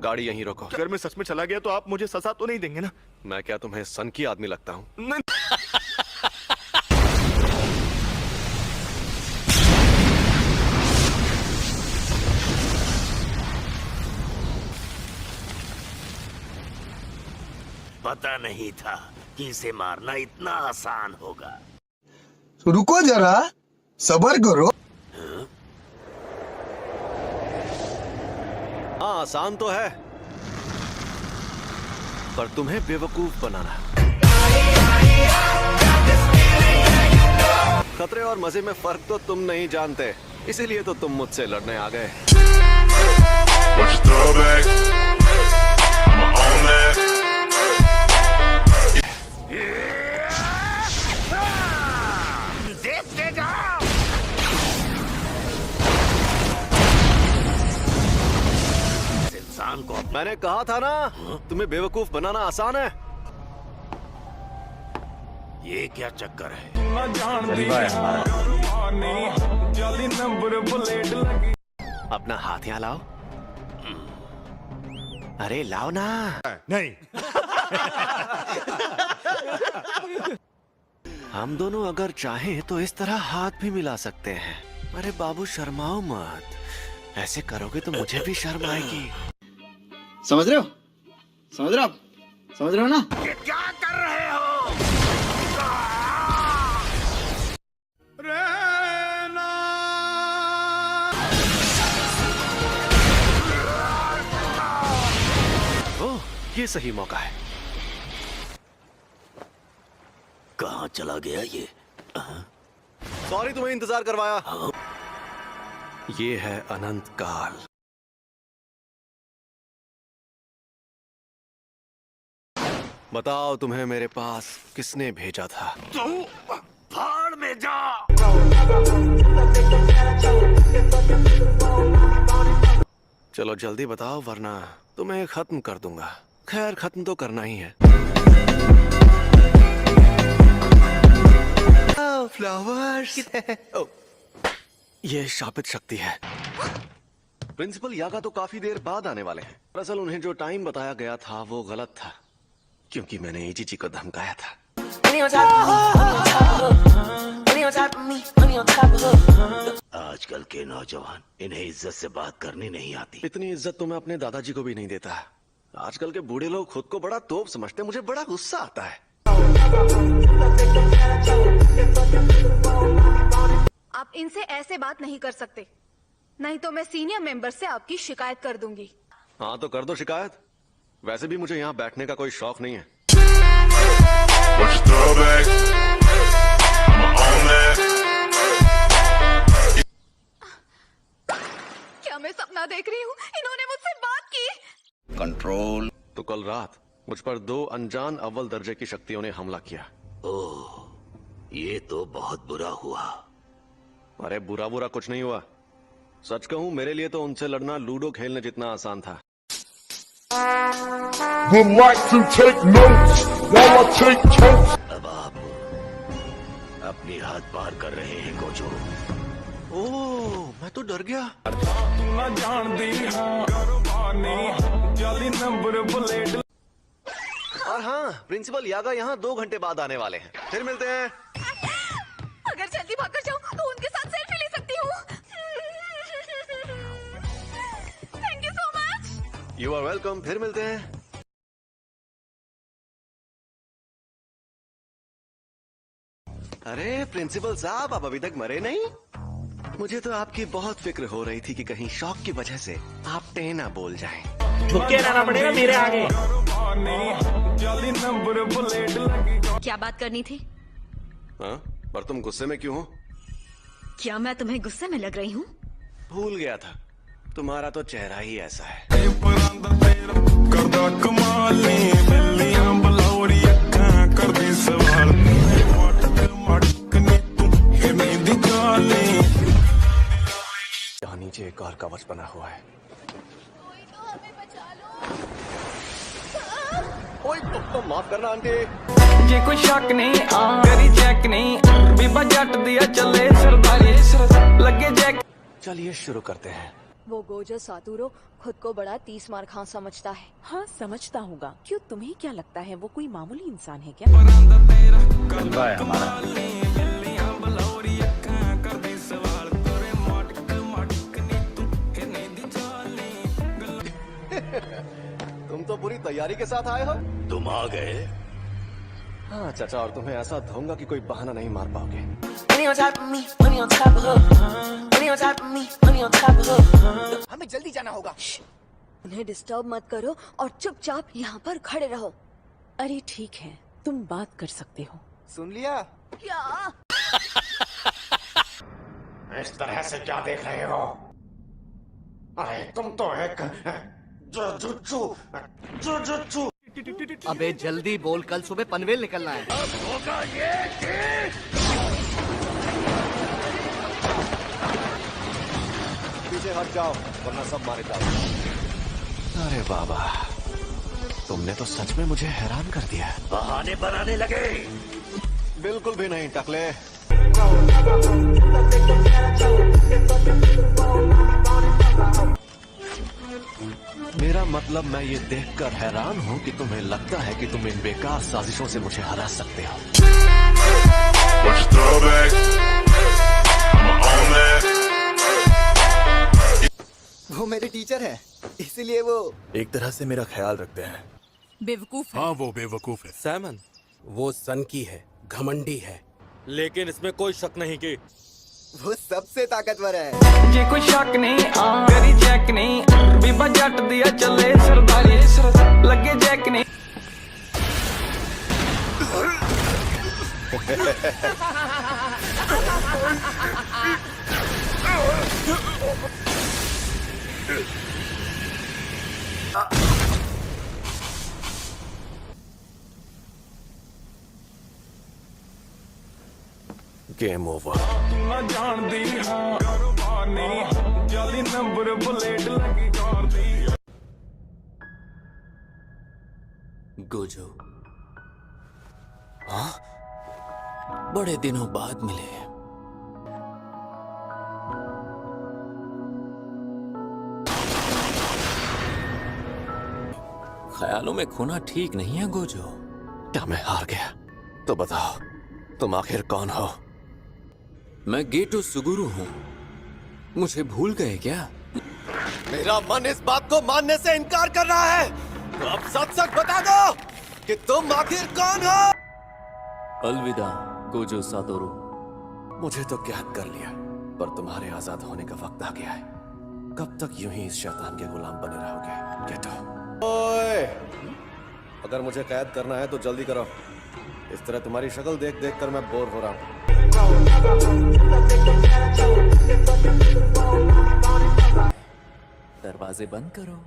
गाड़ी यहीं रोको। अगर मैं सच में चला गया तो आप मुझे सजा तो नहीं देंगे ना? मैं क्या तुम्हें सन की आदमी लगता हूँ? नहीं। पता नहीं था कि इसे मारना इतना आसान होगा। रुको जरा, सब्र करो। हाँ, आसान तो है, पर तुम्हें बेवकूफ बनाना। खतरे और मजे में फर्क तो तुम नहीं जानते, इसीलिए तो तुम मुझसे लड़ने आ गए। देखते जाओ। इंसान को मैंने कहा था ना, तुम्हें बेवकूफ बनाना आसान है। ये क्या चक्कर है? अपना हाथ यहाँ लाओ। अरे लाओ ना। नहीं। हम दोनों अगर चाहें तो इस तरह हाथ भी मिला सकते हैं। अरे बाबू शर्माओ मत, ऐसे करोगे तो मुझे भी शर्म आएगी। समझ रहे हो? समझ रहे हो आप? समझ रहे हो ना? ये क्या कर रहे हो? ओह, ये सही मौका है। कहाँ चला गया ये? सॉरी तुम्हें इंतजार करवाया। ये है अनंत काल। बताओ तुम्हें मेरे पास किसने भेजा था? तू भाड़ में जा। चलो जल्दी बताओ वरना तुम्हें खत्म कर दूंगा। खैर खत्म तो करना ही है। फ्लावर्स। ये शापित शक्ति है। प्रिंसिपल यागा तो काफी देर बाद आने वाले हैं। दरअसल उन्हें जो टाइम बताया गया था वो गलत था, क्योंकि मैंने एजीजी को धमकाया था। आजकल के नौजवान, इन्हें इज्जत से बात करनी नहीं आती। इतनी इज्जत तो मैं अपने दादाजी को भी नहीं देता। आजकल के बूढ़े लोग खुद को बड़ा तोप समझते हैं। मुझे बड़ा गुस्सा आता है। आप इनसे ऐसे बात नहीं कर सकते, नहीं तो मैं सीनियर मेंबर से आपकी शिकायत कर दूंगी। हाँ तो कर दो शिकायत। वैसे भी मुझे यहाँ बैठने का कोई शौक नहीं है। क्या मैं सपना देख रही हूँ? इन्होंने मुझसे बात की। कंट्रोल। तो कल रात मुझ पर 2 अनजान अव्वल दर्जे की शक्तियों ने हमला किया। ओह, ये तो बहुत बुरा हुआ। अरे बुरा बुरा कुछ नहीं हुआ। सच कहूँ मेरे लिए तो उनसे लड़ना लूडो खेलने जितना आसान था। Would like to take notes while I take notes. अब आप अपनी हाथ पार कर रहे हैं गोजो। ओह, मैं तो डर गया। और हाँ, प्रिंसिपल यागा यहाँ 2 घंटे बाद आने वाले हैं। फिर मिलते हैं। अगर जल्दी भाग कर जाऊँ तो उनके साथ सेल्फी ले सकती हूँ। Thank you so much. You are welcome. फिर मिलते हैं। अरे प्रिंसिपल साहब, आप अभी तक मरे नहीं? मुझे तो आपकी बहुत फिक्र हो रही थी कि कहीं शौक की वजह से आप टेना बोल जाएं। झुके रहना पड़ेगा मेरे आगे। क्या बात करनी थी? हाँ, पर तुम गुस्से में क्यों हो? क्या मैं तुम्हें गुस्से में लग रही हूँ? भूल गया था, तुम्हारा तो चेहरा ही ऐसा है। यहाँ नीचे एक और कवच बना हुआ है। ओए, तो माफ करना आंटी। जे कोई शक नहीं करी चेक नहीं बीबा जट दिया चले सरदारी लगे जैक। चलिए शुरू करते हैं। वो गोजो सातुरो खुद को बड़ा 30 मार खां समझता है। हाँ समझता होगा। क्यों, तुम्हें क्या लगता है वो कोई मामूली इंसान है क्या? तुम तो पूरी तैयारी के साथ आए हो। तुम आ गए। हाँ चाचा, और तुम्हें ऐसा धोऊंगा कि कोई बहाना नहीं मार पाओगे। हमें जल्दी जाना होगा। उन्हें डिस्टर्ब मत करो और चुपचाप यहाँ पर खड़े रहो। अरे ठीक है, तुम बात कर सकते हो। सुन लिया? क्या? इस तरह से क्या देख रहे हो? अरे तुम तो एक जुजुत्सु। अबे जल्दी बोल, कल सुबह पनवेल निकलना है। होगा ये पीछे हट जाओ वरना सब मारे जाओ। अरे बाबा, तुमने तो सच में मुझे हैरान कर दिया। बहाने बनाने लगे। बिल्कुल भी नहीं टकले। मेरा मतलब मैं ये देखकर हैरान हूँ कि तुम्हें लगता है कि तुम इन बेकार साजिशों से मुझे हरा सकते हो। वो मेरे टीचर है, इसीलिए वो एक तरह से मेरा ख्याल रखते हैं। बेवकूफ है। हाँ वो बेवकूफ है। सैमन वो सन की है, घमंडी है, लेकिन इसमें कोई शक नहीं कि वो सबसे ताकतवर है। जे कोई शक नहीं करी चेक नहीं, बीबा जट दिया चले सरदारी लगे जैक नहीं। Game over. ना जान दी हाँ कारोबानी जाली नंबर प्लेट लगी कार दी। गोजो, हाँ बड़े दिनों बाद मिले। ख्यालों में खोना ठीक नहीं है गोजो। क्या मैं हार गया? तो बताओ तुम आखिर कौन हो? मैं गेटो सुगुरु हूँ, मुझे भूल गए क्या? मेरा मन इस बात को मानने से इनकार कर रहा है, तो अब सच सच बता दो कि तुम आखिर कौन हो? अलविदा गोजो सातोरू। मुझे तो कैद कर लिया, पर तुम्हारे आजाद होने का वक्त आ गया है। कब तक यूं ही इस शैतान के गुलाम बने रहोगे? गेटो। ओए, अगर मुझे कैद करना है तो जल्दी करो। इस तरह तुम्हारी शक्ल देख देख कर मैं बोर हो रहा हूँ। दरवाजे बंद करो।